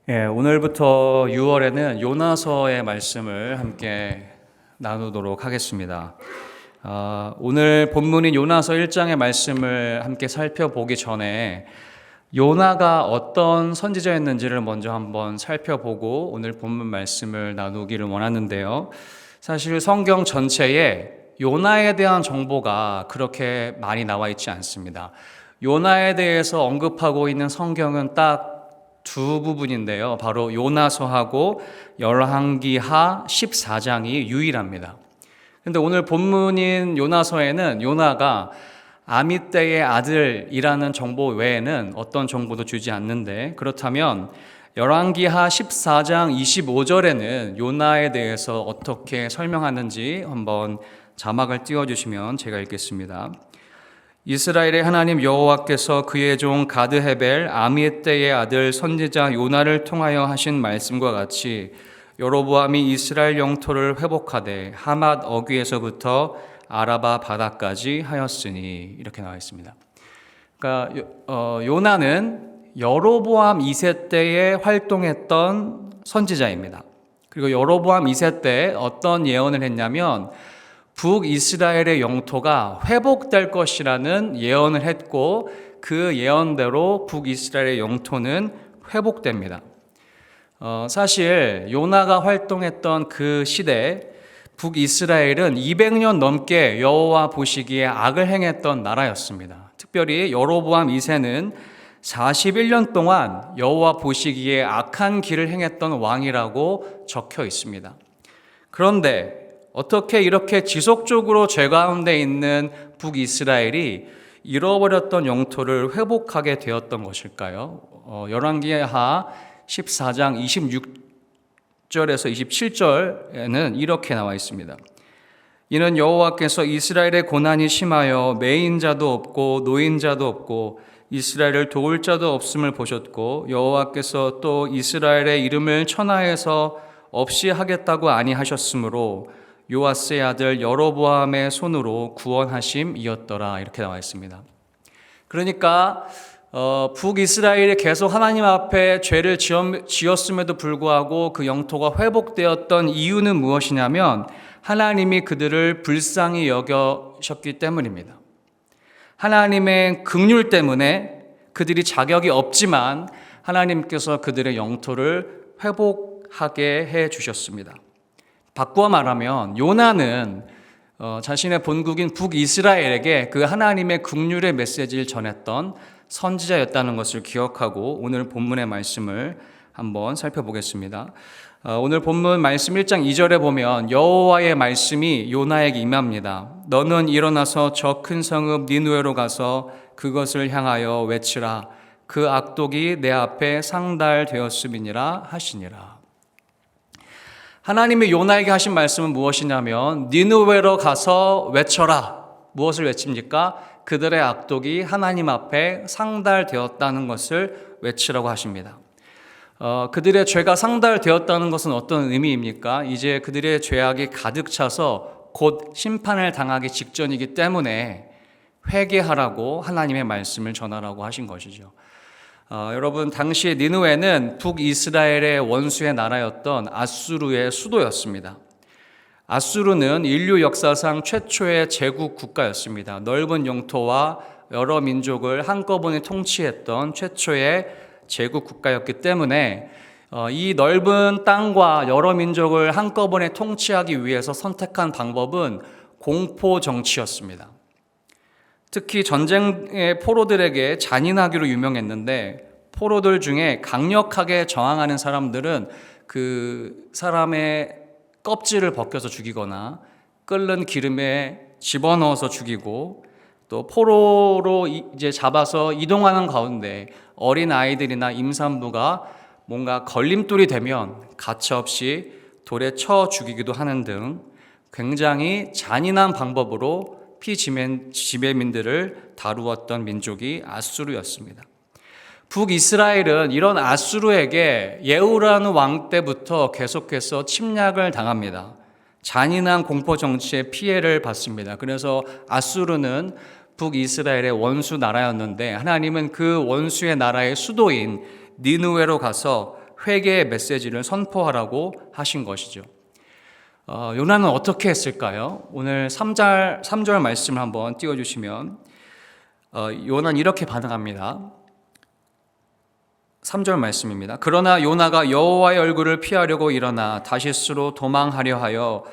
오늘부터 6월에는 요나서의 말씀을 함께 나누도록 하겠습니다. 오늘 본문인 요나서 1장의 말씀을 함께 살펴보기 전에 요나가 어떤 선지자였는지를 먼저 한번 살펴보고 오늘 본문 말씀을 나누기를 원하는데요. 사실 성경 전체에 요나에 대한 정보가 그렇게 많이 나와 있지 않습니다. 요나에 대해서 언급하고 있는 성경은 딱 두 부분인데요. 바로 요나서하고 열왕기하 14장이 유일합니다. 그런데 오늘 본문인 요나서에는 요나가 아미떼의 아들이라는 정보 외에는 어떤 정보도 주지 않는데, 그렇다면 열왕기하 14장 25절에는 요나에 대해서 어떻게 설명하는지 한번 자막을 띄워주시면 제가 읽겠습니다. 이스라엘의 하나님 여호와께서 그의 종 가드헤벨 아미떼의 아들 선지자 요나를 통하여 하신 말씀과 같이 여로보암이 이스라엘 영토를 회복하되 하맛 어귀에서부터 아라바 바다까지 하였으니, 이렇게 나와 있습니다. 그러니까 요나는 여로보암 2세 때에 활동했던 선지자입니다. 그리고 여로보암 2세 때 어떤 예언을 했냐면 북이스라엘의 영토가 회복될 것이라는 예언을 했고, 그 예언대로 북이스라엘의 영토는 회복됩니다. 사실 요나가 활동했던 그 시대 북이스라엘은 200년 넘게 여호와 보시기에 악을 행했던 나라였습니다. 특별히 여로보암 2세는 41년 동안 여호와 보시기에 악한 길을 행했던 왕이라고 적혀 있습니다. 그런데 어떻게 이렇게 지속적으로 죄 가운데 있는 북이스라엘이 잃어버렸던 영토를 회복하게 되었던 것일까요? 열왕기하 14장 26절에서 27절에는 이렇게 나와 있습니다. 이는 여호와께서 이스라엘의 고난이 심하여 매인 자도 없고 노인 자도 없고 이스라엘을 도울 자도 없음을 보셨고, 여호와께서 또 이스라엘의 이름을 천하에서 없이 하겠다고 아니하셨으므로 요아스의 아들 여로보암의 손으로 구원하심이었더라, 이렇게 나와 있습니다. 그러니까 북이스라엘이 계속 하나님 앞에 죄를 지었음에도 불구하고 그 영토가 회복되었던 이유는 무엇이냐면 하나님이 그들을 불쌍히 여겨셨기 때문입니다. 하나님의 긍휼 때문에 그들이 자격이 없지만 하나님께서 그들의 영토를 회복하게 해 주셨습니다. 바꾸어 말하면 요나는 자신의 본국인 북이스라엘에게 그 하나님의 긍휼의 메시지를 전했던 선지자였다는 것을 기억하고 오늘 본문의 말씀을 한번 살펴보겠습니다. 오늘 본문 말씀 1장 2절에 보면 여호와의 말씀이 요나에게 임합니다. 너는 일어나서 저 큰 성읍 니느웨로 가서 그것을 향하여 외치라. 그 악독이 내 앞에 상달되었음이니라 하시니라. 하나님이 요나에게 하신 말씀은 무엇이냐면 니느웨로 가서 외쳐라. 무엇을 외칩니까? 그들의 악독이 하나님 앞에 상달되었다는 것을 외치라고 하십니다. 그들의 죄가 상달되었다는 것은 어떤 의미입니까? 이제 그들의 죄악이 가득 차서 곧 심판을 당하기 직전이기 때문에 회개하라고 하나님의 말씀을 전하라고 하신 것이죠. 여러분, 당시 니느웨는 북이스라엘의 원수의 나라였던 아수르의 수도였습니다. 아수르는 인류 역사상 최초의 제국 국가였습니다. 넓은 영토와 여러 민족을 한꺼번에 통치했던 최초의 제국 국가였기 때문에 이 넓은 땅과 여러 민족을 한꺼번에 통치하기 위해서 선택한 방법은 공포 정치였습니다. 특히 전쟁의 포로들에게 잔인하기로 유명했는데, 포로들 중에 강력하게 저항하는 사람들은 그 사람의 껍질을 벗겨서 죽이거나 끓는 기름에 집어넣어서 죽이고, 또 포로로 이제 잡아서 이동하는 가운데 어린 아이들이나 임산부가 뭔가 걸림돌이 되면 가차없이 돌에 쳐 죽이기도 하는 등 굉장히 잔인한 방법으로 피지배민들을 다루었던 민족이 아수르였습니다. 북이스라엘은 이런 아수르에게 예후라는 왕 때부터 계속해서 침략을 당합니다. 잔인한 공포 정치의 피해를 받습니다. 그래서 아수르는 북이스라엘의 원수 나라였는데 하나님은 그 원수의 나라의 수도인 니느웨로 가서 회개의 메시지를 선포하라고 하신 것이죠. 요나는 어떻게 했을까요? 오늘 3절 말씀을 한번 띄워주시면 요나는 이렇게 반응합니다. 3절 말씀입니다. 그러나 요나가 여호와의 얼굴을 피하려고 일어나 다시스로 도망하려 하여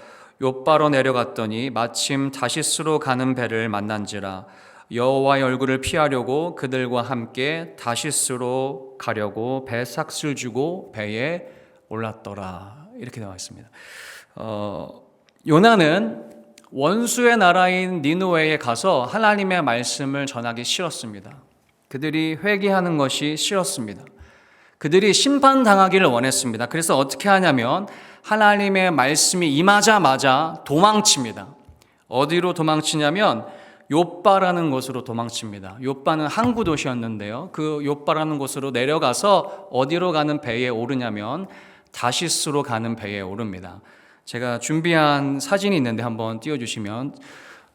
욥바로 내려갔더니 마침 다시스로 가는 배를 만난지라. 여호와의 얼굴을 피하려고 그들과 함께 다시스로 가려고 배삭슬 주고 배에 올랐더라. 이렇게 나와 있습니다. 요나는 원수의 나라인 니느웨에 가서 하나님의 말씀을 전하기 싫었습니다. 그들이 회개하는 것이 싫었습니다. 그들이 심판당하기를 원했습니다. 그래서 어떻게 하냐면 하나님의 말씀이 임하자마자 도망칩니다. 어디로 도망치냐면 욥바라는 곳으로 도망칩니다. 욥바는 항구 도시였는데요. 그 욥바라는 곳으로 내려가서 어디로 가는 배에 오르냐면 다시스로 가는 배에 오릅니다. 제가 준비한 사진이 있는데 한번 띄워주시면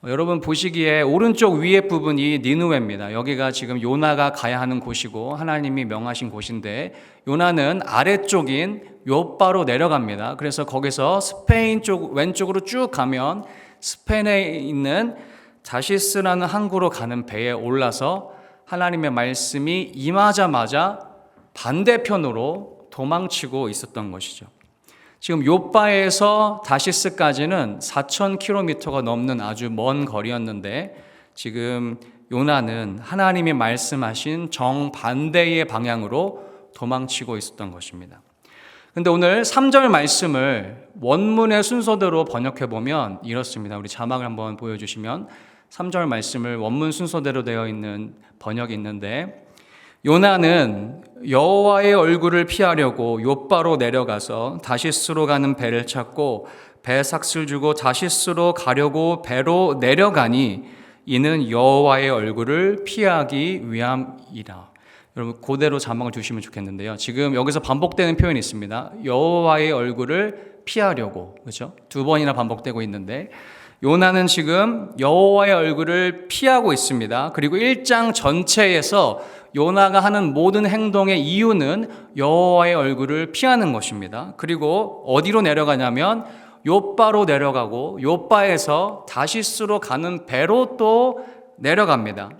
여러분 보시기에 오른쪽 위에 부분이 니느웨입니다. 여기가 지금 요나가 가야 하는 곳이고 하나님이 명하신 곳인데 요나는 아래쪽인 욥바로 내려갑니다. 그래서 거기서 스페인 쪽 왼쪽으로 쭉 가면 스페인에 있는 다시스라는 항구로 가는 배에 올라서 하나님의 말씀이 임하자마자 반대편으로 도망치고 있었던 것이죠. 지금 욥바에서 다시스까지는 4,000km가 넘는 아주 먼 거리였는데 지금 요나는 하나님이 말씀하신 정반대의 방향으로 도망치고 있었던 것입니다. 근데 오늘 3절 말씀을 원문의 순서대로 번역해 보면 이렇습니다. 우리 자막을 한번 보여주시면 3절 말씀을 원문 순서대로 되어 있는 번역이 있는데 요나는 여호와의 얼굴을 피하려고 욥바로 내려가서 다시스로 가는 배를 찾고 배삭슬 주고 다시스로 가려고 배로 내려가니 이는 여호와의 얼굴을 피하기 위함이라. 여러분 그대로 자막을 두시면 좋겠는데요. 지금 여기서 반복되는 표현이 있습니다. 여호와의 얼굴을 피하려고, 그렇죠? 2번이나 반복되고 있는데 요나는 지금 여호와의 얼굴을 피하고 있습니다. 그리고 1장 전체에서 요나가 하는 모든 행동의 이유는 여호와의 얼굴을 피하는 것입니다. 그리고 어디로 내려가냐면 욥바로 내려가고 욥바에서 다시스로 가는 배로 또 내려갑니다.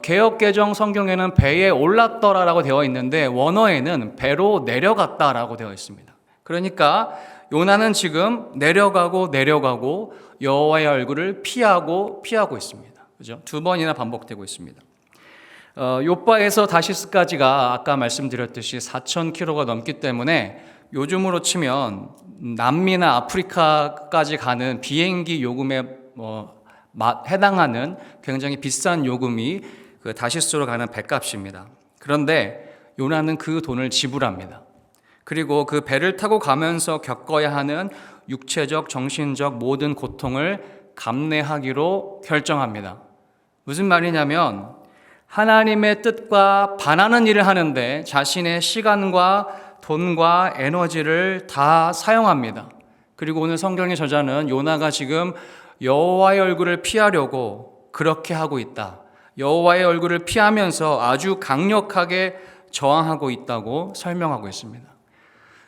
개역개정 성경에는 배에 올랐더라라고 되어 있는데 원어에는 배로 내려갔다라고 되어 있습니다. 그러니까 요나는 지금 내려가고 여호와의 얼굴을 피하고 있습니다. 그죠? 2번이나 반복되고 있습니다. 욥바에서 다시스까지가 아까 말씀드렸듯이 4,000km가 넘기 때문에 요즘으로 치면 남미나 아프리카까지 가는 비행기 요금에 해당하는 굉장히 비싼 요금이 그 다시스로 가는 배값입니다. 그런데 요나는 그 돈을 지불합니다. 그리고 그 배를 타고 가면서 겪어야 하는 육체적, 정신적 모든 고통을 감내하기로 결정합니다. 무슨 말이냐면 하나님의 뜻과 반하는 일을 하는데 자신의 시간과 돈과 에너지를 다 사용합니다. 그리고 오늘 성경의 저자는 요나가 지금 여호와의 얼굴을 피하려고 그렇게 하고 있다. 여호와의 얼굴을 피하면서 아주 강력하게 저항하고 있다고 설명하고 있습니다.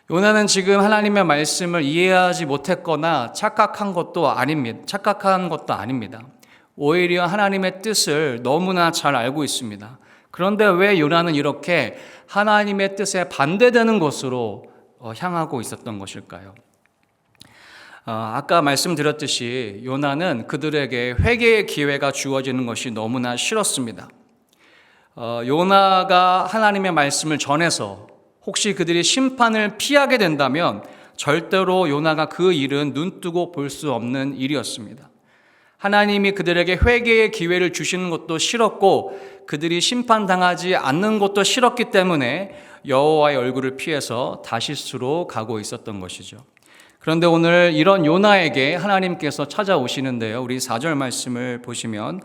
요나는 지금 하나님의 말씀을 이해하지 못했거나 착각한 것도 아닙니다. 오히려 하나님의 뜻을 너무나 잘 알고 있습니다. 그런데 왜 요나는 이렇게 하나님의 뜻에 반대되는 곳으로 향하고 있었던 것일까요? 아까 말씀드렸듯이 요나는 그들에게 회개의 기회가 주어지는 것이 너무나 싫었습니다. 요나가 하나님의 말씀을 전해서 혹시 그들이 심판을 피하게 된다면 절대로 요나가 그 일은 눈뜨고 볼 수 없는 일이었습니다. 하나님이 그들에게 회개의 기회를 주시는 것도 싫었고 그들이 심판당하지 않는 것도 싫었기 때문에 여호와의 얼굴을 피해서 다시스로 가고 있었던 것이죠. 그런데 오늘 이런 요나에게 하나님께서 찾아오시는데요. 우리 4절 말씀을 보시면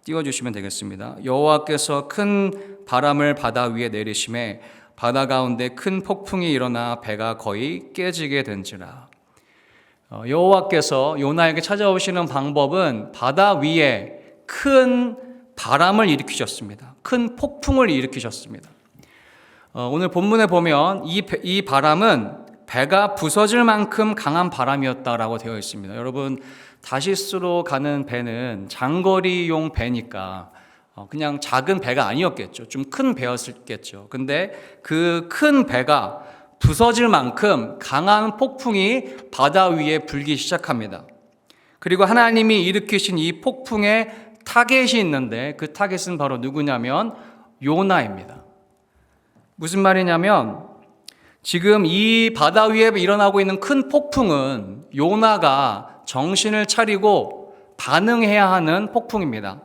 띄워주시면 되겠습니다. 여호와께서 큰 바람을 바다 위에 내리심에 바다 가운데 큰 폭풍이 일어나 배가 거의 깨지게 된지라. 여호와께서 요나에게 찾아오시는 방법은 바다 위에 큰 바람을 일으키셨습니다. 큰 폭풍을 일으키셨습니다. 오늘 본문에 보면 이 바람은 배가 부서질 만큼 강한 바람이었다라고 되어 있습니다. 여러분, 다시스로 가는 배는 장거리용 배니까 그냥 작은 배가 아니었겠죠. 좀 큰 배였겠죠. 근데 그 큰 배가 부서질 만큼 강한 폭풍이 바다 위에 불기 시작합니다. 그리고 하나님이 일으키신 이 폭풍에 타겟이 있는데 그 타겟은 바로 누구냐면 요나입니다. 무슨 말이냐면 지금 이 바다 위에 일어나고 있는 큰 폭풍은 요나가 정신을 차리고 반응해야 하는 폭풍입니다.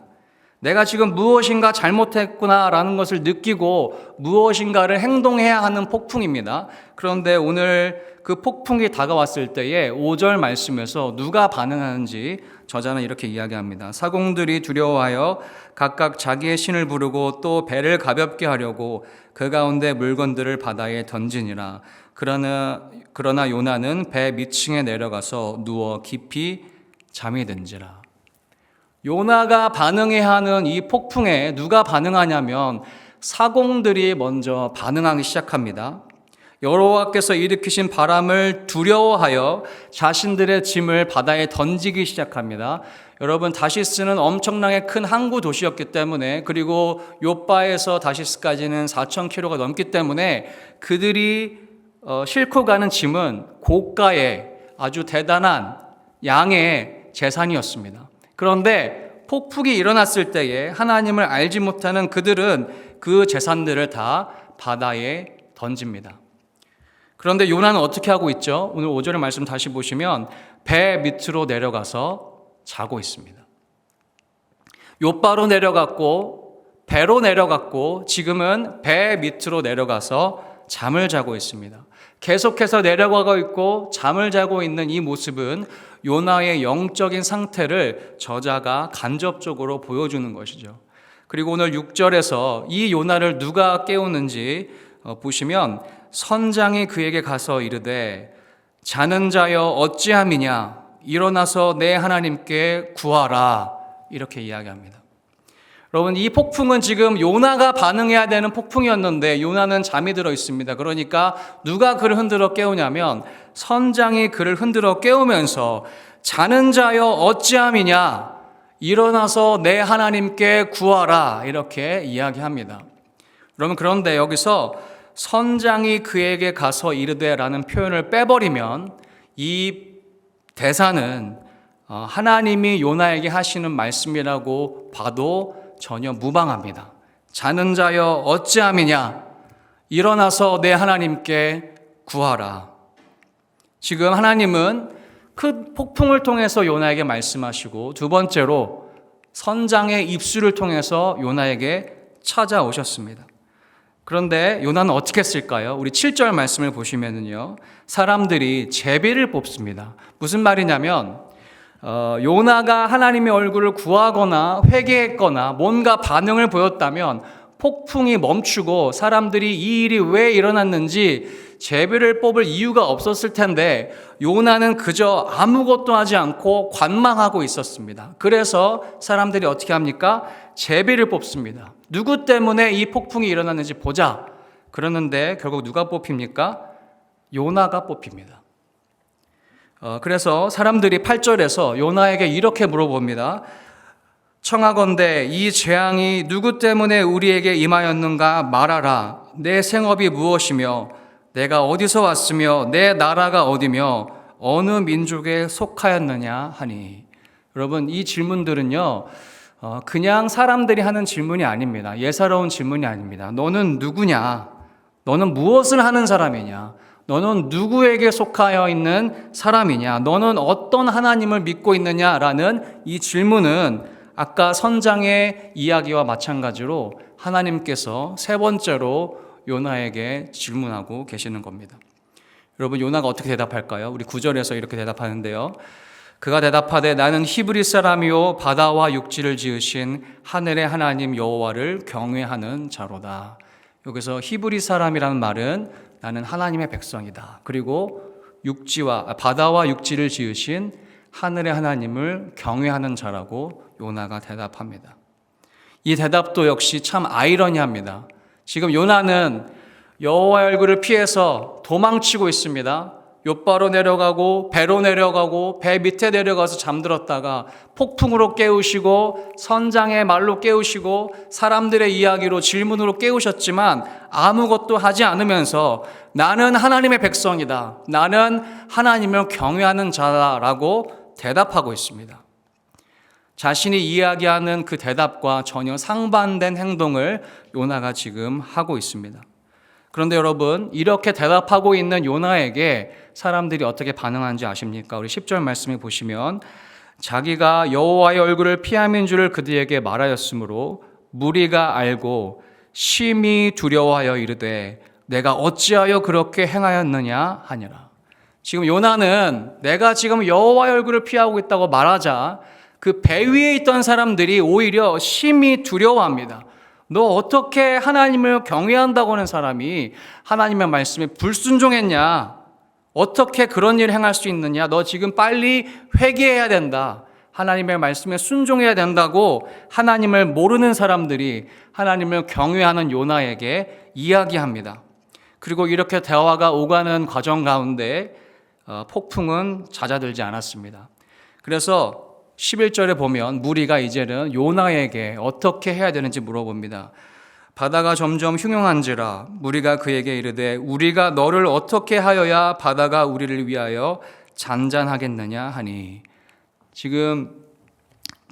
내가 지금 무엇인가 잘못했구나라는 것을 느끼고 무엇인가를 행동해야 하는 폭풍입니다. 그런데 오늘 그 폭풍이 다가왔을 때에 5절 말씀에서 누가 반응하는지 저자는 이렇게 이야기합니다. 사공들이 두려워하여 각각 자기의 신을 부르고 또 배를 가볍게 하려고 그 가운데 물건들을 바다에 던지니라. 그러나 요나는 배 밑층에 내려가서 누워 깊이 잠이 든지라. 요나가 반응해야 하는 이 폭풍에 누가 반응하냐면 사공들이 먼저 반응하기 시작합니다. 여호와께서 일으키신 바람을 두려워하여 자신들의 짐을 바다에 던지기 시작합니다. 여러분, 다시스는 엄청나게 큰 항구 도시였기 때문에, 그리고 요빠에서 다시스까지는 4,000km가 넘기 때문에 그들이 싣고 가는 짐은 고가의 아주 대단한 양의 재산이었습니다. 그런데 폭풍이 일어났을 때에 하나님을 알지 못하는 그들은 그 재산들을 다 바다에 던집니다. 그런데 요나는 어떻게 하고 있죠? 오늘 5절의 말씀 다시 보시면 배 밑으로 내려가서 자고 있습니다. 요바로 내려갔고 배로 내려갔고 지금은 배 밑으로 내려가서 잠을 자고 있습니다. 계속해서 내려가고 있고 잠을 자고 있는 이 모습은 요나의 영적인 상태를 저자가 간접적으로 보여주는 것이죠. 그리고 오늘 6절에서 이 요나를 누가 깨우는지 보시면 선장이 그에게 가서 이르되 자는 자여 어찌함이냐 일어나서 내 하나님께 구하라 이렇게 이야기합니다. 여러분, 이 폭풍은 지금 요나가 반응해야 되는 폭풍이었는데 요나는 잠이 들어 있습니다. 그러니까 누가 그를 흔들어 깨우냐면 선장이 그를 흔들어 깨우면서 자는 자여 어찌함이냐 일어나서 내 하나님께 구하라 이렇게 이야기합니다. 여러분, 그런데 여기서 선장이 그에게 가서 이르되라는 표현을 빼버리면 이 대사는 하나님이 요나에게 하시는 말씀이라고 봐도 전혀 무방합니다. 자는 자여 어찌함이냐 일어나서 내 하나님께 구하라. 지금 하나님은 큰 폭풍을 통해서 요나에게 말씀하시고 두 번째로 선장의 입술을 통해서 요나에게 찾아오셨습니다. 그런데 요나는 어떻게 했을까요? 우리 7절 말씀을 보시면은요, 사람들이 제비를 뽑습니다. 무슨 말이냐면 요나가 하나님의 얼굴을 구하거나 회개했거나 뭔가 반응을 보였다면 폭풍이 멈추고 사람들이 이 일이 왜 일어났는지 제비를 뽑을 이유가 없었을 텐데 요나는 그저 아무것도 하지 않고 관망하고 있었습니다. 그래서 사람들이 어떻게 합니까? 제비를 뽑습니다. 누구 때문에 이 폭풍이 일어났는지 보자. 그러는데 결국 누가 뽑힙니까? 요나가 뽑힙니다. 그래서 사람들이 8절에서 요나에게 이렇게 물어봅니다. 청하건대 이 재앙이 누구 때문에 우리에게 임하였는가 말하라. 내 생업이 무엇이며 내가 어디서 왔으며 내 나라가 어디며 어느 민족에 속하였느냐 하니. 여러분, 이 질문들은요 그냥 사람들이 하는 질문이 아닙니다. 예사로운 질문이 아닙니다. 너는 누구냐? 너는 무엇을 하는 사람이냐? 너는 누구에게 속하여 있는 사람이냐? 너는 어떤 하나님을 믿고 있느냐라는 이 질문은 아까 선장의 이야기와 마찬가지로 하나님께서 세 번째로 요나에게 질문하고 계시는 겁니다. 여러분, 요나가 어떻게 대답할까요? 우리 9절에서 이렇게 대답하는데요. 그가 대답하되 나는 히브리 사람이요 바다와 육지를 지으신 하늘의 하나님 여호와를 경외하는 자로다. 여기서 히브리 사람이라는 말은 나는 하나님의 백성이다. 그리고 바다와 육지를 지으신 하늘의 하나님을 경외하는 자라고 요나가 대답합니다. 이 대답도 역시 참 아이러니합니다. 지금 요나는 여호와의 얼굴을 피해서 도망치고 있습니다. 욥바로 내려가고 배로 내려가고 배 밑에 내려가서 잠들었다가 폭풍으로 깨우시고 선장의 말로 깨우시고 사람들의 이야기로 질문으로 깨우셨지만 아무것도 하지 않으면서 나는 하나님의 백성이다. 나는 하나님을 경외하는 자다라고 대답하고 있습니다. 자신이 이야기하는 그 대답과 전혀 상반된 행동을 요나가 지금 하고 있습니다. 그런데 여러분, 이렇게 대답하고 있는 요나에게 사람들이 어떻게 반응하는지 아십니까? 우리 10절 말씀에 보시면 자기가 여호와의 얼굴을 피함인 줄을 그들에게 말하였으므로 무리가 알고 심히 두려워하여 이르되 내가 어찌하여 그렇게 행하였느냐 하니라. 지금 요나는 내가 지금 여호와의 얼굴을 피하고 있다고 말하자 그 배 위에 있던 사람들이 오히려 심히 두려워합니다. 너 어떻게 하나님을 경외한다고 하는 사람이 하나님의 말씀에 불순종했냐? 어떻게 그런 일을 행할 수 있느냐? 너 지금 빨리 회개해야 된다. 하나님의 말씀에 순종해야 된다고 하나님을 모르는 사람들이 하나님을 경외하는 요나에게 이야기합니다. 그리고 이렇게 대화가 오가는 과정 가운데 폭풍은 잦아들지 않았습니다. 그래서 11절에 보면 무리가 이제는 요나에게 어떻게 해야 되는지 물어봅니다. 바다가 점점 흉흉한지라 무리가 그에게 이르되 우리가 너를 어떻게 하여야 바다가 우리를 위하여 잔잔하겠느냐 하니, 지금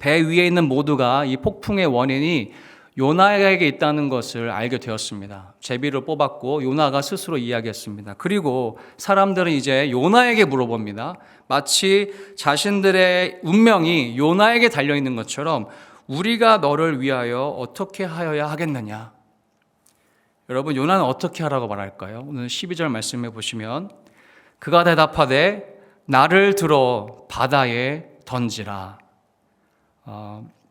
배 위에 있는 모두가 이 폭풍의 원인이 요나에게 있다는 것을 알게 되었습니다. 제비를 뽑았고 요나가 스스로 이야기했습니다. 그리고 사람들은 이제 요나에게 물어봅니다. 마치 자신들의 운명이 요나에게 달려있는 것처럼 우리가 너를 위하여 어떻게 하여야 하겠느냐. 여러분, 요나는 어떻게 하라고 말할까요? 오늘 12절 말씀해 보시면 그가 대답하되 나를 들어 바다에 던지라.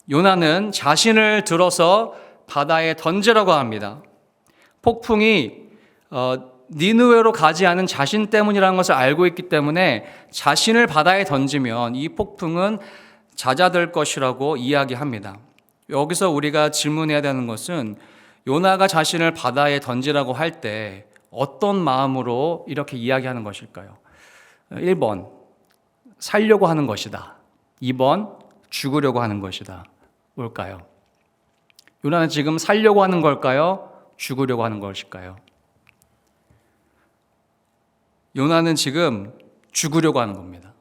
요나는 자신을 들어서 바다에 던지라고 합니다. 폭풍이 니느웨로 가지 않은 자신 때문이라는 것을 알고 있기 때문에 자신을 바다에 던지면 이 폭풍은 잦아들 것이라고 이야기합니다. 여기서 우리가 질문해야 되는 것은 요나가 자신을 바다에 던지라고 할 때 어떤 마음으로 이렇게 이야기하는 것일까요? 1번, 살려고 하는 것이다. 2번, 죽으려고 하는 것이다. 뭘까요? 요나는 지금 살려고 하는 걸까요? 죽으려고 하는 것일까요? 요나는 지금 죽으려고 하는 겁니다.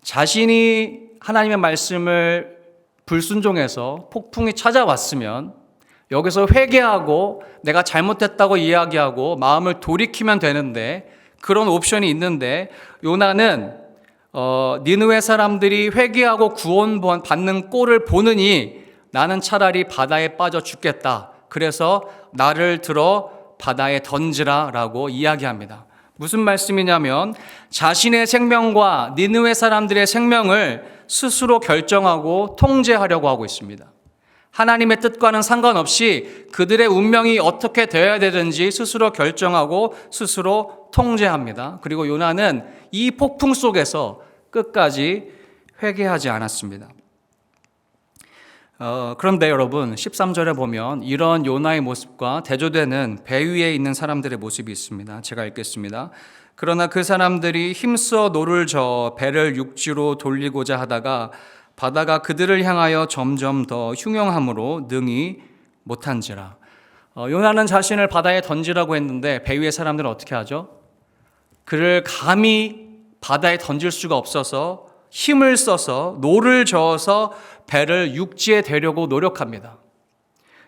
자신이 하나님의 말씀을 불순종해서 폭풍이 찾아왔으면 여기서 회개하고 내가 잘못했다고 이야기하고 마음을 돌이키면 되는데, 그런 옵션이 있는데 요나는 니느웨 사람들이 회개하고 구원 받는 꼴을 보느니 나는 차라리 바다에 빠져 죽겠다. 그래서 나를 들어 바다에 던지라 라고 이야기합니다. 무슨 말씀이냐면 자신의 생명과 니느웨 사람들의 생명을 스스로 결정하고 통제하려고 하고 있습니다. 하나님의 뜻과는 상관없이 그들의 운명이 어떻게 되어야 되는지 스스로 결정하고 스스로 통제합니다. 그리고 요나는 이 폭풍 속에서 끝까지 회개하지 않았습니다. 그런데 여러분, 13절에 보면 이런 요나의 모습과 대조되는 배 위에 있는 사람들의 모습이 있습니다. 제가 읽겠습니다. 그러나 그 사람들이 힘써 노를 저어 배를 육지로 돌리고자 하다가 바다가 그들을 향하여 점점 더 흉흉함으로 능히 못한지라. 요나는 자신을 바다에 던지라고 했는데 배 위의 사람들은 어떻게 하죠? 그를 감히 바다에 던질 수가 없어서 힘을 써서 노를 저어서 배를 육지에 대려고 노력합니다.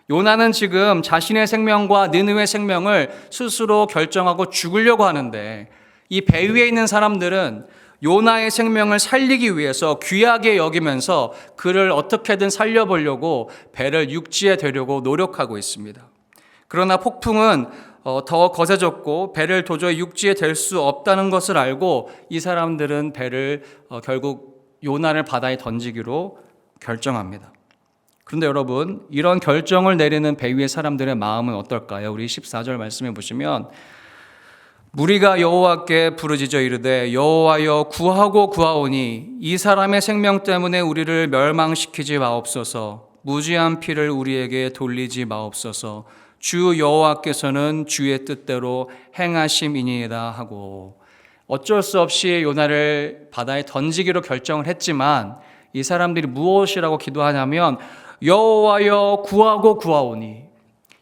요나는 지금 자신의 생명과 니느웨의 생명을 스스로 결정하고 죽으려고 하는데 이 배 위에 있는 사람들은 요나의 생명을 살리기 위해서 귀하게 여기면서 그를 어떻게든 살려보려고 배를 육지에 대려고 노력하고 있습니다. 그러나 폭풍은 더 거세졌고 배를 도저히 육지에 댈 수 없다는 것을 알고 이 사람들은 배를 결국 요나를 바다에 던지기로 결정합니다. 그런데 여러분, 이런 결정을 내리는 배 위의 사람들의 마음은 어떨까요? 우리 14절 말씀해 보시면 무리가 여호와께 부르짖어 이르되 여호와여 구하고 구하오니 이 사람의 생명 때문에 우리를 멸망시키지 마옵소서. 무지한 피를 우리에게 돌리지 마옵소서. 주 여호와께서는 주의 뜻대로 행하심이니이다 하고, 어쩔 수 없이 요나를 바다에 던지기로 결정을 했지만 이 사람들이 무엇이라고 기도하냐면 여호와여 구하고 구하오니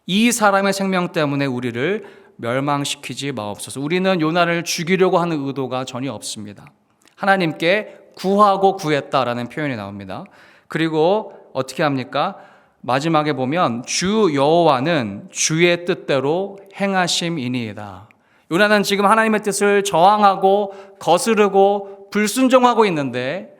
이 사람의 생명 때문에 우리를 멸망시키지 마옵소서. 우리는 요나를 죽이려고 하는 의도가 전혀 없습니다. 하나님께 구하고 구했다라는 표현이 나옵니다. 그리고 어떻게 합니까? 마지막에 보면 주 여호와는 주의 뜻대로 행하심이니이다. 요나는 지금 하나님의 뜻을 저항하고 거스르고 불순종하고 있는데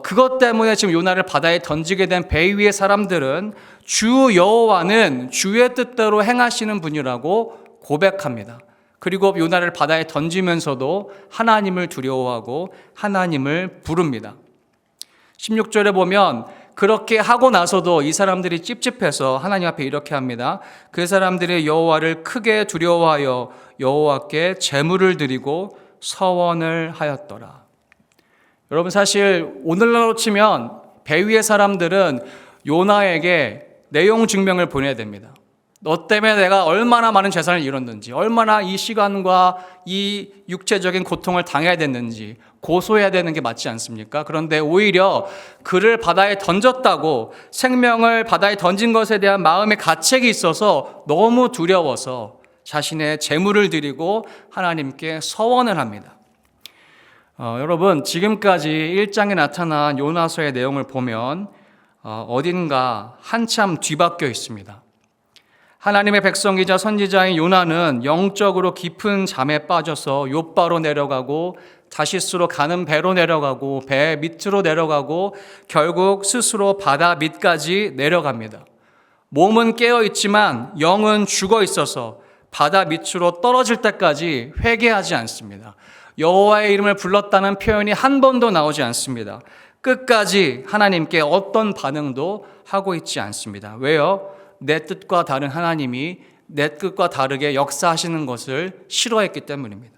그것 때문에 지금 요나를 바다에 던지게 된 배 위의 사람들은 주 여호와는 주의 뜻대로 행하시는 분이라고 고백합니다. 그리고 요나를 바다에 던지면서도 하나님을 두려워하고 하나님을 부릅니다. 16절에 보면 그렇게 하고 나서도 이 사람들이 찝찝해서 하나님 앞에 이렇게 합니다. 그 사람들이 여호와를 크게 두려워하여 여호와께 제물을 드리고 서원을 하였더라. 여러분, 사실 오늘날로 치면 배 위의 사람들은 요나에게 내용 증명을 보내야 됩니다. 너 때문에 내가 얼마나 많은 재산을 잃었는지, 얼마나 이 시간과 이 육체적인 고통을 당해야 됐는지 고소해야 되는 게 맞지 않습니까? 그런데 오히려 그를 바다에 던졌다고, 생명을 바다에 던진 것에 대한 마음의 가책이 있어서 너무 두려워서 자신의 재물을 드리고 하나님께 서원을 합니다. 여러분, 지금까지 1장에 나타난 요나서의 내용을 보면 어딘가 한참 뒤바뀌어 있습니다. 하나님의 백성이자 선지자인 요나는 영적으로 깊은 잠에 빠져서 욥바로 내려가고 다시스로 가는 배로 내려가고 배 밑으로 내려가고 결국 스스로 바다 밑까지 내려갑니다. 몸은 깨어 있지만 영은 죽어 있어서 바다 밑으로 떨어질 때까지 회개하지 않습니다. 여호와의 이름을 불렀다는 표현이 한 번도 나오지 않습니다. 끝까지 하나님께 어떤 반응도 하고 있지 않습니다. 왜요? 내 뜻과 다른 하나님이 내 뜻과 다르게 역사하시는 것을 싫어했기 때문입니다.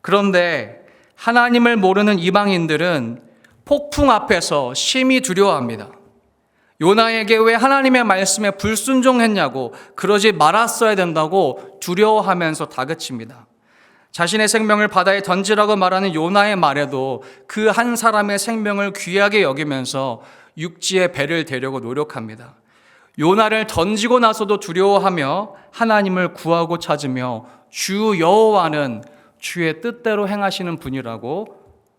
그런데 하나님을 모르는 이방인들은 폭풍 앞에서 심히 두려워합니다. 요나에게 왜 하나님의 말씀에 불순종했냐고, 그러지 말았어야 된다고 두려워하면서 다그칩니다. 자신의 생명을 바다에 던지라고 말하는 요나의 말에도 그 한 사람의 생명을 귀하게 여기면서 육지에 배를 대려고 노력합니다. 요나를 던지고 나서도 두려워하며 하나님을 구하고 찾으며 주 여호와는 주의 뜻대로 행하시는 분이라고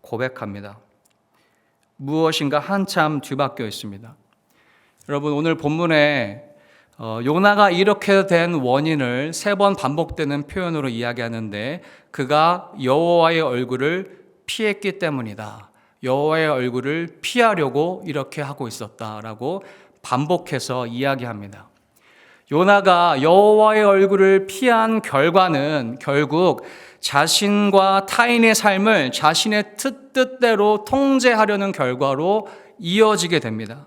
고백합니다. 무엇인가 한참 뒤바뀌어 있습니다. 여러분, 오늘 본문에 요나가 이렇게 된 원인을 3번 반복되는 표현으로 이야기하는데, 그가 여호와의 얼굴을 피했기 때문이다. 여호와의 얼굴을 피하려고 이렇게 하고 있었다라고 반복해서 이야기합니다. 요나가 여호와의 얼굴을 피한 결과는 결국 자신과 타인의 삶을 자신의 뜻대로 통제하려는 결과로 이어지게 됩니다.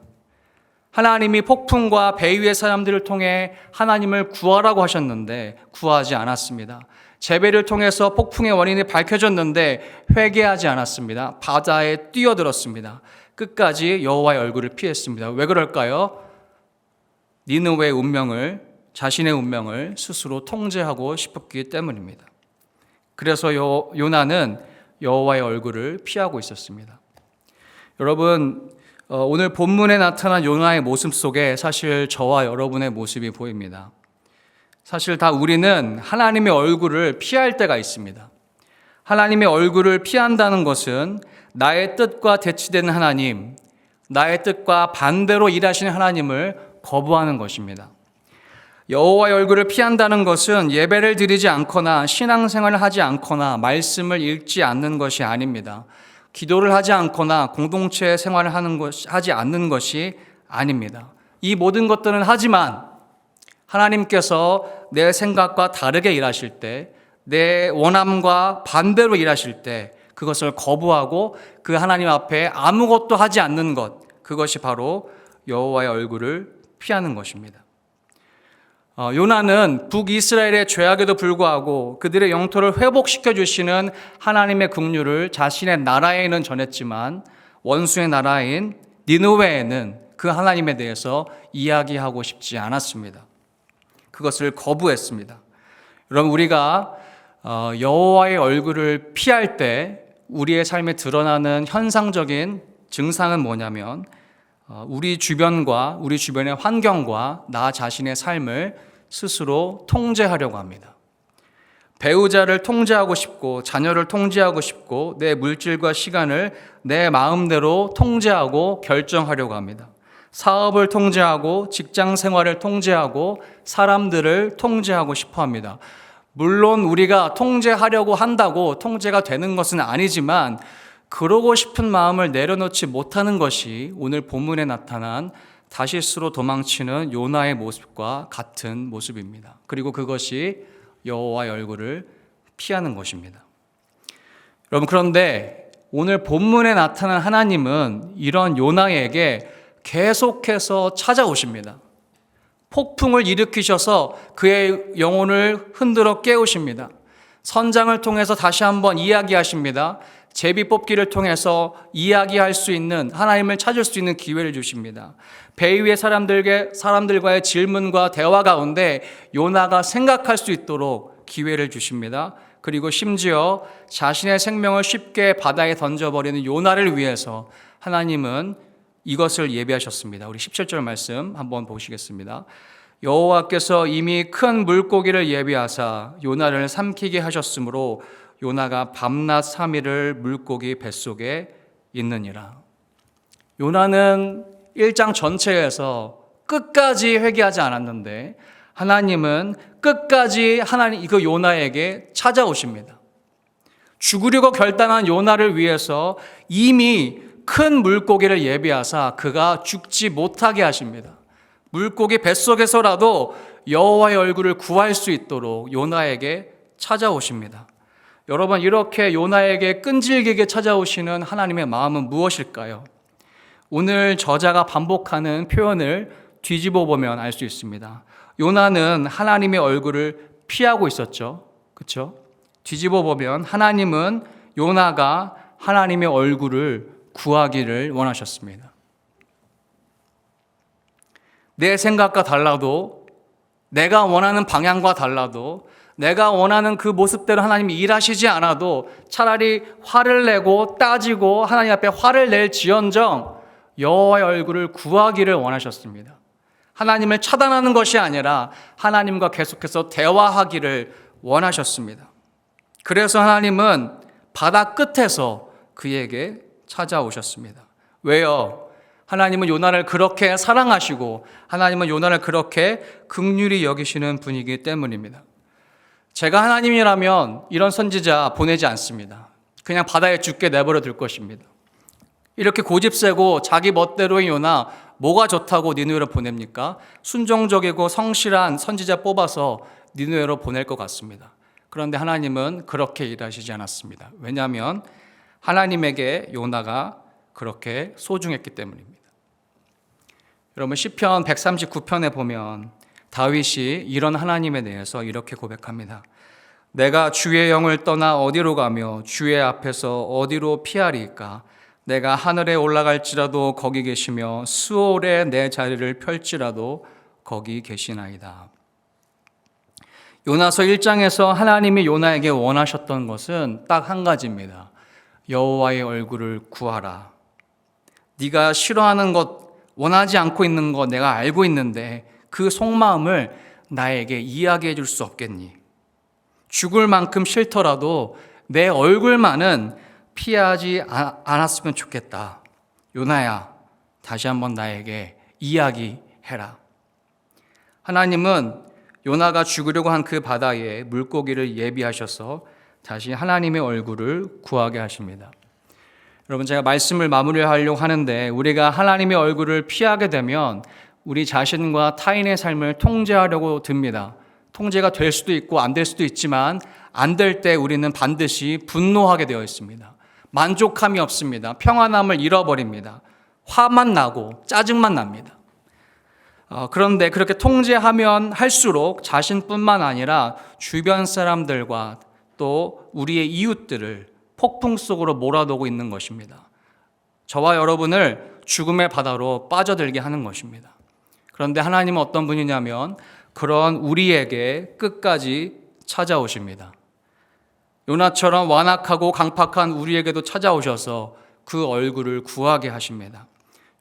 하나님이 폭풍과 배 위의 사람들을 통해 하나님을 구하라고 하셨는데 구하지 않았습니다. 재배를 통해서 폭풍의 원인이 밝혀졌는데 회개하지 않았습니다. 바다에 뛰어들었습니다. 끝까지 여호와의 얼굴을 피했습니다. 왜 그럴까요? 니느웨의 운명을, 자신의 운명을 스스로 통제하고 싶었기 때문입니다. 그래서 요나는 여호와의 얼굴을 피하고 있었습니다. 여러분, 오늘 본문에 나타난 요나의 모습 속에 사실 저와 여러분의 모습이 보입니다. 사실 다 우리는 하나님의 얼굴을 피할 때가 있습니다. 하나님의 얼굴을 피한다는 것은 나의 뜻과 대치되는 하나님, 나의 뜻과 반대로 일하시는 하나님을 거부하는 것입니다. 여호와의 얼굴을 피한다는 것은 예배를 드리지 않거나 신앙생활을 하지 않거나 말씀을 읽지 않는 것이 아닙니다. 기도를 하지 않거나 공동체 생활을 하지 않는 것이 아닙니다. 이 모든 것들은 하지만 하나님께서 내 생각과 다르게 일하실 때, 내 원함과 반대로 일하실 때 그것을 거부하고 그 하나님 앞에 아무것도 하지 않는 것, 그것이 바로 여호와의 얼굴을 피하는 것입니다. 요나는 북이스라엘의 죄악에도 불구하고 그들의 영토를 회복시켜 주시는 하나님의 긍휼을 자신의 나라에는 전했지만 원수의 나라인 니느웨에는 그 하나님에 대해서 이야기하고 싶지 않았습니다. 그것을 거부했습니다. 여러분, 우리가 여호와의 얼굴을 피할 때 우리의 삶에 드러나는 현상적인 증상은 뭐냐면 우리 주변과 우리 주변의 환경과 나 자신의 삶을 스스로 통제하려고 합니다. 배우자를 통제하고 싶고 자녀를 통제하고 싶고 내 물질과 시간을 내 마음대로 통제하고 결정하려고 합니다. 사업을 통제하고 직장 생활을 통제하고 사람들을 통제하고 싶어 합니다. 물론 우리가 통제하려고 한다고 통제가 되는 것은 아니지만 그러고 싶은 마음을 내려놓지 못하는 것이 오늘 본문에 나타난 다시스로 도망치는 요나의 모습과 같은 모습입니다. 그리고 그것이 여호와의 얼굴을 피하는 것입니다. 여러분, 그런데 오늘 본문에 나타난 하나님은 이런 요나에게 계속해서 찾아오십니다. 폭풍을 일으키셔서 그의 영혼을 흔들어 깨우십니다. 선장을 통해서 다시 한번 이야기하십니다. 제비뽑기를 통해서 이야기할 수 있는, 하나님을 찾을 수 있는 기회를 주십니다. 배 위의 사람들과의 질문과 대화 가운데 요나가 생각할 수 있도록 기회를 주십니다. 그리고 심지어 자신의 생명을 쉽게 바다에 던져버리는 요나를 위해서 하나님은 이것을 예비하셨습니다. 우리 17절 말씀 한번 보시겠습니다. 여호와께서 이미 큰 물고기를 예비하사 요나를 삼키게 하셨으므로 요나가 밤낮 3일을 물고기 뱃속에 있느니라. 요나는 1장 전체에서 끝까지 회개하지 않았는데 하나님은 끝까지 그 요나에게 찾아오십니다. 죽으려고 결단한 요나를 위해서 이미 큰 물고기를 예비하사 그가 죽지 못하게 하십니다. 물고기 뱃속에서라도 여호와의 얼굴을 구할 수 있도록 요나에게 찾아오십니다. 여러분, 이렇게 요나에게 끈질기게 찾아오시는 하나님의 마음은 무엇일까요? 오늘 저자가 반복하는 표현을 뒤집어 보면 알 수 있습니다. 요나는 하나님의 얼굴을 피하고 있었죠. 그렇죠? 뒤집어 보면 하나님은 요나가 하나님의 얼굴을 구하기를 원하셨습니다. 내 생각과 달라도, 내가 원하는 방향과 달라도, 내가 원하는 그 모습대로 하나님이 일하시지 않아도 차라리 화를 내고 따지고 하나님 앞에 화를 낼지언정 여호와의 얼굴을 구하기를 원하셨습니다. 하나님을 차단하는 것이 아니라 하나님과 계속해서 대화하기를 원하셨습니다. 그래서 하나님은 바다 끝에서 그에게 찾아오셨습니다. 왜요? 하나님은 요나를 그렇게 사랑하시고 하나님은 요나를 그렇게 긍휼히 여기시는 분이기 때문입니다. 제가 하나님이라면 이런 선지자 보내지 않습니다. 그냥 바다에 죽게 내버려 둘 것입니다. 이렇게 고집세고 자기 멋대로의 요나 뭐가 좋다고 니느웨로 보냅니까? 순종적이고 성실한 선지자 뽑아서 니느웨로 보낼 것 같습니다. 그런데 하나님은 그렇게 일하시지 않았습니다. 왜냐하면 하나님에게 요나가 그렇게 소중했기 때문입니다. 여러분, 시편 139편에 보면 다윗이 이런 하나님에 대해서 이렇게 고백합니다. 내가 주의 영을 떠나 어디로 가며 주의 앞에서 어디로 피하리이까? 내가 하늘에 올라갈지라도 거기 계시며 수월에 내 자리를 펼지라도 거기 계시나이다. 요나서 1장에서 하나님이 요나에게 원하셨던 것은 딱 한 가지입니다. 여호와의 얼굴을 구하라. 네가 싫어하는 것, 원하지 않고 있는 것 내가 알고 있는데 그 속마음을 나에게 이야기해 줄 수 없겠니? 죽을 만큼 싫더라도 내 얼굴만은 피하지 않았으면 좋겠다. 요나야, 다시 한번 나에게 이야기해라. 하나님은 요나가 죽으려고 한 그 바다에 물고기를 예비하셔서 다시 하나님의 얼굴을 구하게 하십니다. 여러분, 제가 말씀을 마무리하려고 하는데 우리가 하나님의 얼굴을 피하게 되면 우리 자신과 타인의 삶을 통제하려고 듭니다. 통제가 될 수도 있고 안 될 수도 있지만 안 될 때 우리는 반드시 분노하게 되어 있습니다. 만족함이 없습니다. 평안함을 잃어버립니다. 화만 나고 짜증만 납니다. 그런데 그렇게 통제하면 할수록 자신뿐만 아니라 주변 사람들과 또 우리의 이웃들을 폭풍 속으로 몰아넣고 있는 것입니다. 저와 여러분을 죽음의 바다로 빠져들게 하는 것입니다. 그런데 하나님은 어떤 분이냐면 그런 우리에게 끝까지 찾아오십니다. 요나처럼 완악하고 강팍한 우리에게도 찾아오셔서 그 얼굴을 구하게 하십니다.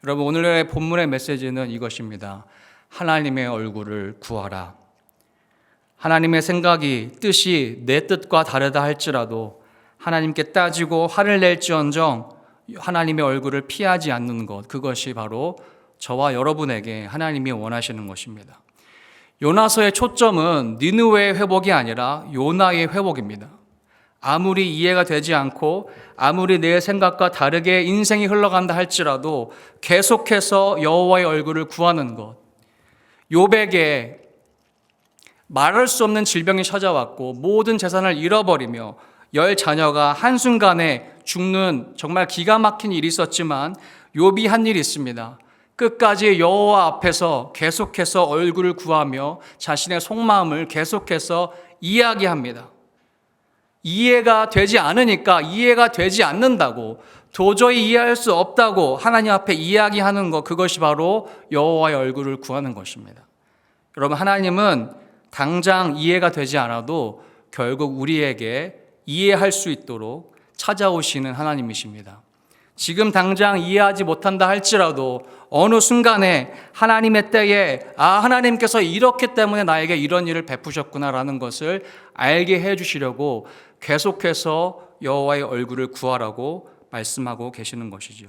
여러분, 오늘의 본문의 메시지는 이것입니다. 하나님의 얼굴을 구하라. 하나님의 생각이, 뜻이 내 뜻과 다르다 할지라도 하나님께 따지고 화를 낼지언정 하나님의 얼굴을 피하지 않는 것, 그것이 바로 저와 여러분에게 하나님이 원하시는 것입니다. 요나서의 초점은 니느웨의 회복이 아니라 요나의 회복입니다. 아무리 이해가 되지 않고 아무리 내 생각과 다르게 인생이 흘러간다 할지라도 계속해서 여호와의 얼굴을 구하는 것. 욥에게 말할 수 없는 질병이 찾아왔고 모든 재산을 잃어버리며 10자녀가 한순간에 죽는 정말 기가 막힌 일이 있었지만 욥이 한 일이 있습니다. 끝까지 여호와 앞에서 계속해서 얼굴을 구하며 자신의 속마음을 계속해서 이야기합니다. 이해가 되지 않으니까 이해가 되지 않는다고, 도저히 이해할 수 없다고 하나님 앞에 이야기하는 것, 그것이 바로 여호와의 얼굴을 구하는 것입니다. 여러분, 하나님은 당장 이해가 되지 않아도 결국 우리에게 이해할 수 있도록 찾아오시는 하나님이십니다. 지금 당장 이해하지 못한다 할지라도 어느 순간에 하나님의 때에 하나님께서 이렇기 때문에 나에게 이런 일을 베푸셨구나라는 것을 알게 해주시려고 계속해서 여호와의 얼굴을 구하라고 말씀하고 계시는 것이죠.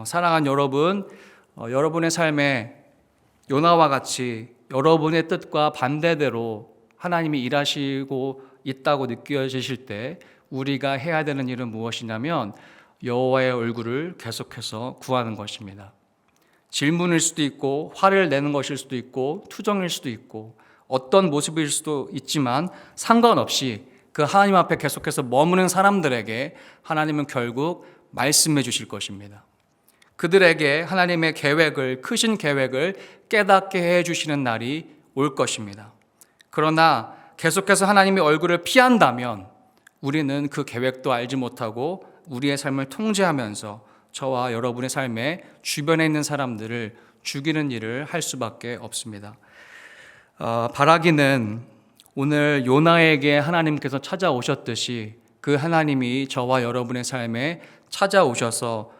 사랑하는 여러분, 여러분의 삶에 요나와 같이 여러분의 뜻과 반대대로 하나님이 일하시고 있다고 느껴지실 때 우리가 해야 되는 일은 무엇이냐면 여호와의 얼굴을 계속해서 구하는 것입니다. 질문일 수도 있고 화를 내는 것일 수도 있고 투정일 수도 있고 어떤 모습일 수도 있지만 상관없이 그 하나님 앞에 계속해서 머무는 사람들에게 하나님은 결국 말씀해 주실 것입니다. 그들에게 하나님의 계획을, 크신 계획을 깨닫게 해 주시는 날이 올 것입니다. 그러나 계속해서 하나님의 얼굴을 피한다면 우리는 그 계획도 알지 못하고 우리의 삶을 통제하면서 저와 여러분의 삶에 주변에 있는 사람들을 죽이는 일을 할 수밖에 없습니다. 바라기는 오늘 요나에게 하나님께서 찾아오셨듯이 그 하나님이 저와 여러분의 삶에 찾아오셔서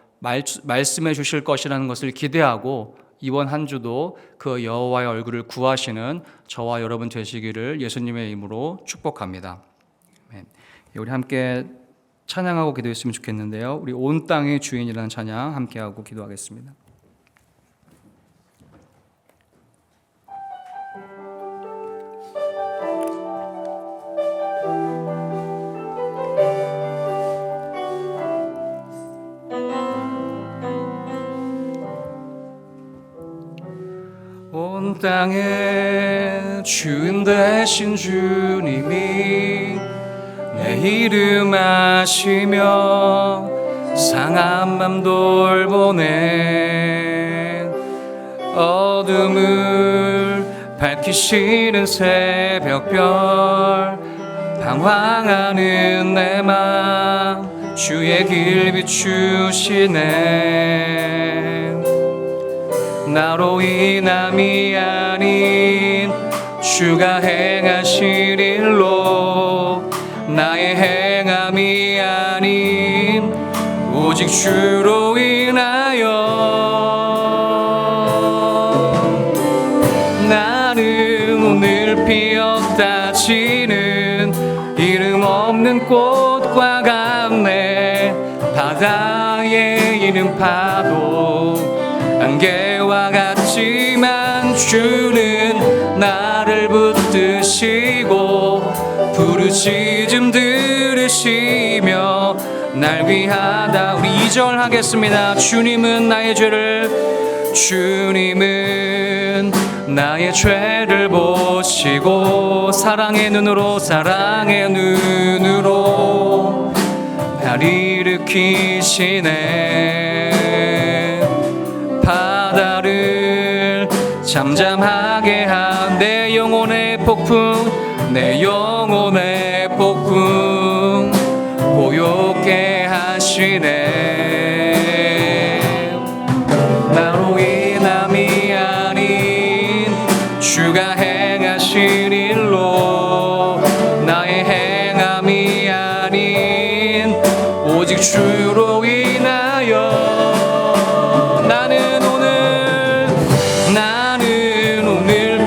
말씀해 주실 것이라는 것을 기대하고 이번 한 주도 그 여호와의 얼굴을 구하시는 저와 여러분 되시기를 예수님의 이름으로 축복합니다. 우리 함께 찬양하고 기도했으면 좋겠는데요. 우리 온 땅의 주인이라는 찬양 함께하고 기도하겠습니다. 온 땅의 주인 되신 주님이 내 이름 아시며 상한 맘 돌보네 어둠을 밝히시는 새벽별 방황하는 내 맘 주의 길 비추시네 나로 인함이 아닌 주가 행하실 일로 나의 행함이 아닌 오직 주로 인하여 나는 오늘 피었다 지는 이름 없는 꽃과 같네 바다에 있는 파도 안개와 같지만 주는 나를 붙드시고 부르짖음 들으시며 날 위하다. 우리 2절 하겠습니다. 주님은 나의 죄를 보시고 사랑의 눈으로 날 일으키시네 바다를 잠잠하게 한 내 영혼의 폭풍 고요케 하시네 나로 인함이 아닌 주가 주로 인하여 나는 오늘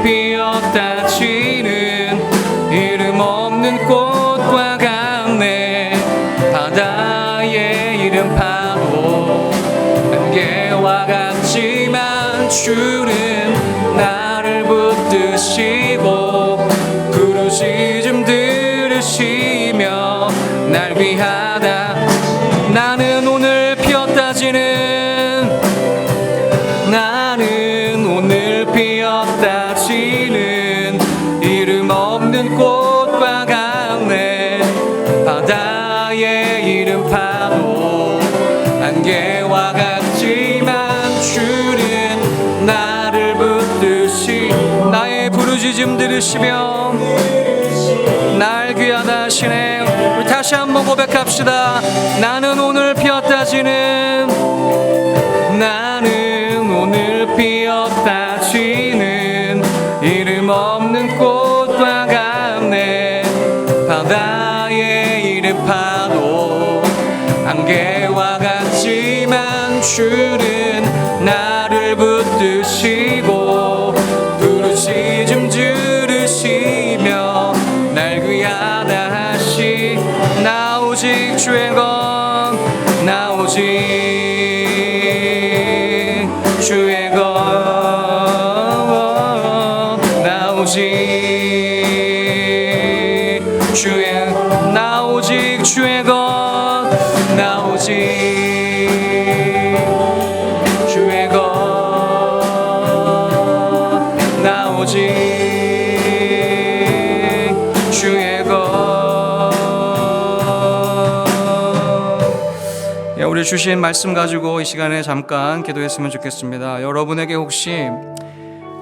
피었다 지는 이름 없는 꽃과 같네. 바다의 이름 파도 안개와 같지만 주는 나를 붙드시고 부르짖음 들으시며 날 위하다. 나는 오늘 피었다 지는 이름 없는 꽃과 같네. 바다의 이름 파도 안개와 같지만 주는 나를 붙드시 나의 부르짖음 들으시며 날 귀하다 하시네. 우리 다시 한번 고백합시다. 나는 오늘 피었다 지는 이름 없는 꽃과 같네. 바다의 이름 파도 안개와 같지만 주는 나를 붙드시고 부르짖음 들으시며 날 귀하다 하시. 나 오직 주의 것, 나 오직 주의 것, 나 오직 주의 것, 나 오직 주의 것, 나 오직 주의 것. 우리 주신 말씀 가지고 이 시간에 잠깐 기도했으면 좋겠습니다. 여러분에게 혹시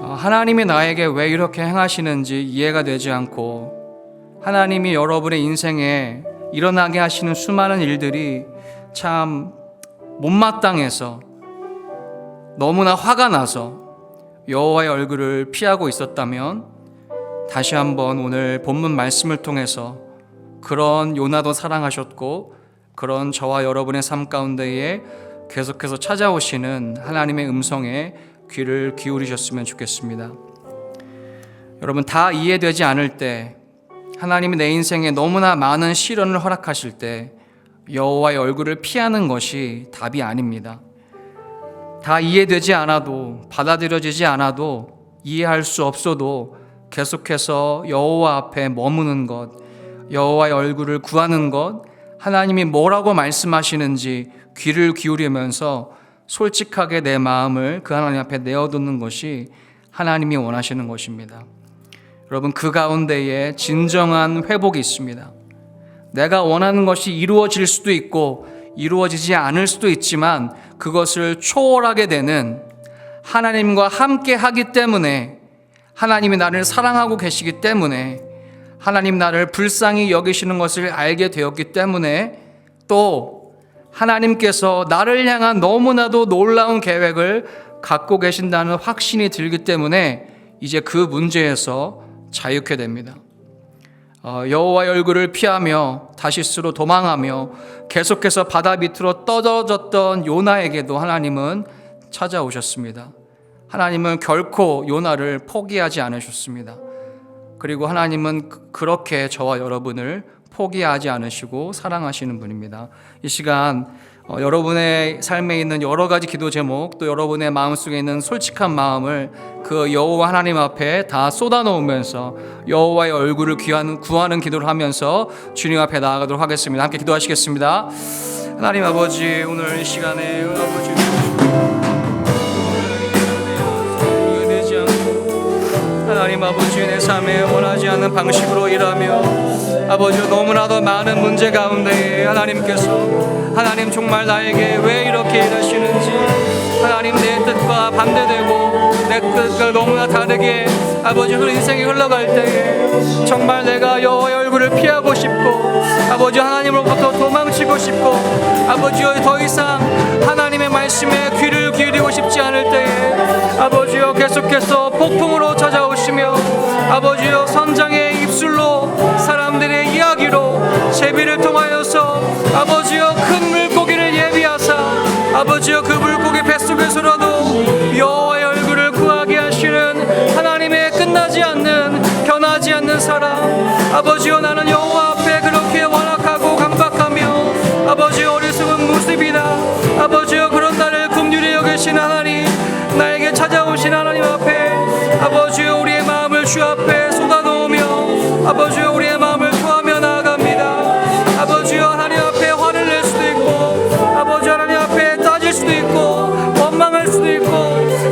하나님이 나에게 왜 이렇게 행하시는지 이해가 되지 않고 하나님이 여러분의 인생에 일어나게 하시는 수많은 일들이 참 못마땅해서 너무나 화가 나서 여호와의 얼굴을 피하고 있었다면 다시 한번 오늘 본문 말씀을 통해서 그런 요나도 사랑하셨고 그런 저와 여러분의 삶 가운데에 계속해서 찾아오시는 하나님의 음성에 귀를 기울이셨으면 좋겠습니다. 여러분, 다 이해되지 않을 때, 하나님이 내 인생에 너무나 많은 시련을 허락하실 때 여호와의 얼굴을 피하는 것이 답이 아닙니다. 다 이해되지 않아도, 받아들여지지 않아도, 이해할 수 없어도 계속해서 여호와 앞에 머무는 것, 여호와의 얼굴을 구하는 것, 하나님이 뭐라고 말씀하시는지 귀를 기울이면서 솔직하게 내 마음을 그 하나님 앞에 내어놓는 것이 하나님이 원하시는 것입니다. 여러분, 그 가운데에 진정한 회복이 있습니다. 내가 원하는 것이 이루어질 수도 있고 이루어지지 않을 수도 있지만 그것을 초월하게 되는, 하나님과 함께 하기 때문에, 하나님이 나를 사랑하고 계시기 때문에, 하나님 나를 불쌍히 여기시는 것을 알게 되었기 때문에, 또 하나님께서 나를 향한 너무나도 놀라운 계획을 갖고 계신다는 확신이 들기 때문에 이제 그 문제에서 자유케 됩니다. 여호와의 얼굴을 피하며 다시스로 도망하며 계속해서 바다 밑으로 떨어졌던 요나에게도 하나님은 찾아오셨습니다. 하나님은 결코 요나를 포기하지 않으셨습니다. 그리고 하나님은 그렇게 저와 여러분을 포기하지 않으시고 사랑하시는 분입니다. 이 시간 여러분의 삶에 있는 여러 가지 기도 제목, 또 여러분의 마음속에 있는 솔직한 마음을 그 여호와 하나님 앞에 다 쏟아놓으면서 여호와의 얼굴을 구하는 기도를 하면서 주님 앞에 나아가도록 하겠습니다. 함께 기도하시겠습니다. 하나님 아버지, 오늘 이 시간에 아버지 하나님 아버지, 내 삶에 원하지 않는 방식으로 일하며 아버지 너무나도 많은 문제 가운데 하나님 정말 나에게 왜 이렇게 일하시는지, 하나님 내 뜻과 반대되고 내 뜻과 너무나 다르게 아버지 인생이 흘러갈 때에 정말 내가 여호와의 얼굴을 피하고 싶고 아버지 하나님으로부터 도망치고 싶고 아버지여 더 이상 하나님의 말씀에 귀를 기울이고 싶지 않을 때에 아버지여 계속해서 폭풍으로 찾아오시며 아버지여 선장의 입술로 사람들의 이야기로 제비를 통하여서 아버지여 큰 물 사람. 아버지여, 나는 여호와 앞에 그렇게 완악하고 강박하며 아버지여 어리석은 모습이다. 아버지여, 그런 나를 긍휼히 여기신 하나님, 나에게 찾아오신 하나님 앞에 아버지여 우리의 마음을 주 앞에 쏟아놓으며 아버지여 우리의 마음을 토하며 나아갑니다. 아버지여, 하나님 앞에 화를 낼 수도 있고 아버지 하나님 앞에 따질 수도 있고 원망할 수도 있고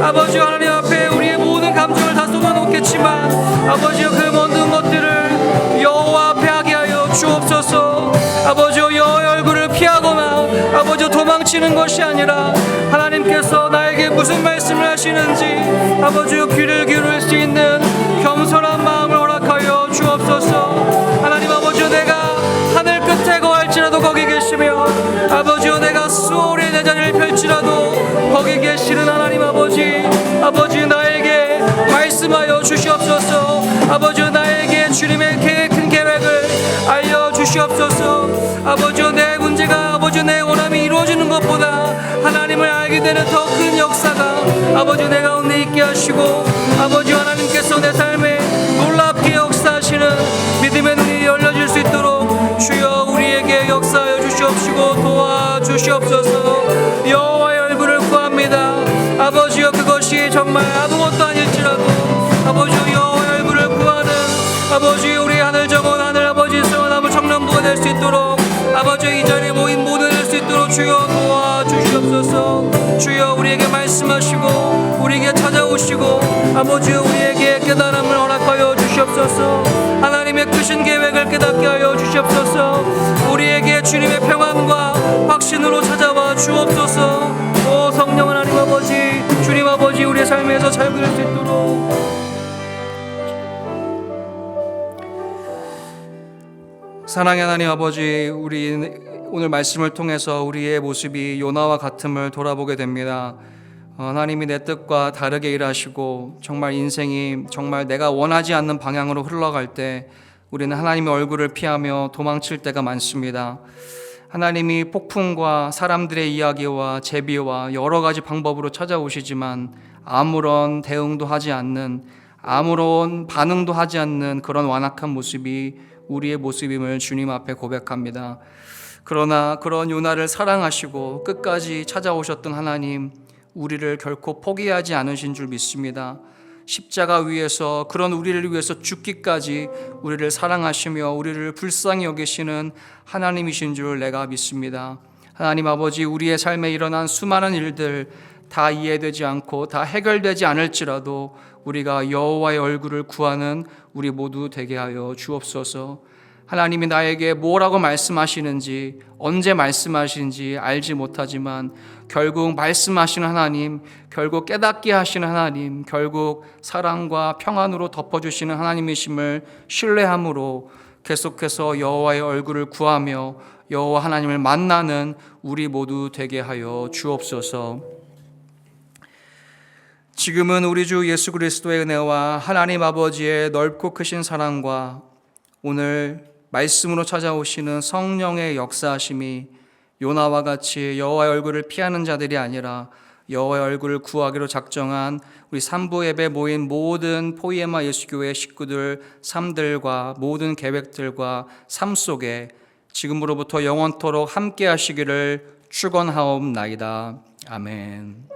아버지여 하나님 앞에 우리의 모든 감정을 다 쏟아놓겠지만 아버지여 그 모든 것들을 여호와 앞에 하게 하여 주옵소서. 아버지여, 여호와의 얼굴을 피하거나 아버지여 도망치는 것이 아니라 하나님께서 나에게 무슨 말씀을 하시는지 아버지여 귀를 기울일 수 있는 겸손한 마음을 허락하여 주옵소서. 하나님 아버지여, 내가 하늘 끝에 거할지라도 거기 계시며 아버지여 내가 수월에 내 자리를 펼치라도 거기 계시는 하나님 아버지, 아버지 나에게 말씀하여 주시옵소서. 아버지여, 나에게 주님의 큰 계획을 알려주시옵소서. 아버지여, 내 문제가 아버지 내 원함이 이루어지는 것보다 하나님을 알게 되는 더 큰 역사가 아버지 내 가운데 있게 하시고 아버지 하나님께서 내 삶에 놀랍게 역사하시는 믿음의 눈이 열려질 수 있도록 주여 우리에게 역사하여 주시옵시고 도와주시옵소서. 여호와의 얼굴을 구합니다. 아버지여, 그것이 정말 아무것도 아닐지라도 아버지여 여호와의 얼굴을 구하는 아버지 우리 하늘 정원 하늘 아버지 성원하고 청년부가 될 수 있도록 아버지 이 자리에 모인 모두 될 수 있도록 주여 도와주시옵소서. 주여 우리에게 말씀하시고 우리에게 찾아오시고 아버지여 우리에게 깨달음을 허락하여 주시옵소서. 하나님의 크신 계획을 깨닫게 하여 주시옵소서. 우리에게 주님의 평안과 확신으로 찾아와 주옵소서. 오 성령 하나님 아버지, 주님 아버지, 우리의 삶에서 잘 그릴 수 있도록 사랑의 하나님 아버지, 우리 오늘 말씀을 통해서 우리의 모습이 요나와 같음을 돌아보게 됩니다. 하나님이 내 뜻과 다르게 일하시고 정말 인생이 정말 내가 원하지 않는 방향으로 흘러갈 때 우리는 하나님의 얼굴을 피하며 도망칠 때가 많습니다. 하나님이 폭풍과 사람들의 이야기와 제비와 여러 가지 방법으로 찾아오시지만 아무런 대응도 하지 않는, 아무런 반응도 하지 않는 그런 완악한 모습이 우리의 모습임을 주님 앞에 고백합니다. 그러나 그런 요나를 사랑하시고 끝까지 찾아오셨던 하나님, 우리를 결코 포기하지 않으신 줄 믿습니다. 십자가 위에서 그런 우리를 위해서 죽기까지 우리를 사랑하시며 우리를 불쌍히 여기시는 하나님이신 줄 내가 믿습니다. 하나님 아버지, 우리의 삶에 일어난 수많은 일들 다 이해되지 않고 다 해결되지 않을지라도 우리가 여호와의 얼굴을 구하는 우리 모두 되게 하여 주옵소서. 하나님이 나에게 뭐라고 말씀하시는지, 언제 말씀하시는지 알지 못하지만 결국 말씀하시는 하나님, 결국 깨닫게 하시는 하나님, 결국 사랑과 평안으로 덮어주시는 하나님이심을 신뢰함으로 계속해서 여호와의 얼굴을 구하며 여호와 하나님을 만나는 우리 모두 되게 하여 주옵소서. 지금은 우리 주 예수 그리스도의 은혜와 하나님 아버지의 넓고 크신 사랑과 오늘 말씀으로 찾아오시는 성령의 역사하심이 요나와 같이 여호와의 얼굴을 피하는 자들이 아니라 여호와의 얼굴을 구하기로 작정한 우리 삼부 예배 모인 모든 포이에마 예수교회 식구들 삶들과 모든 계획들과 삶 속에 지금으로부터 영원토록 함께 하시기를 축원하옵나이다. 아멘.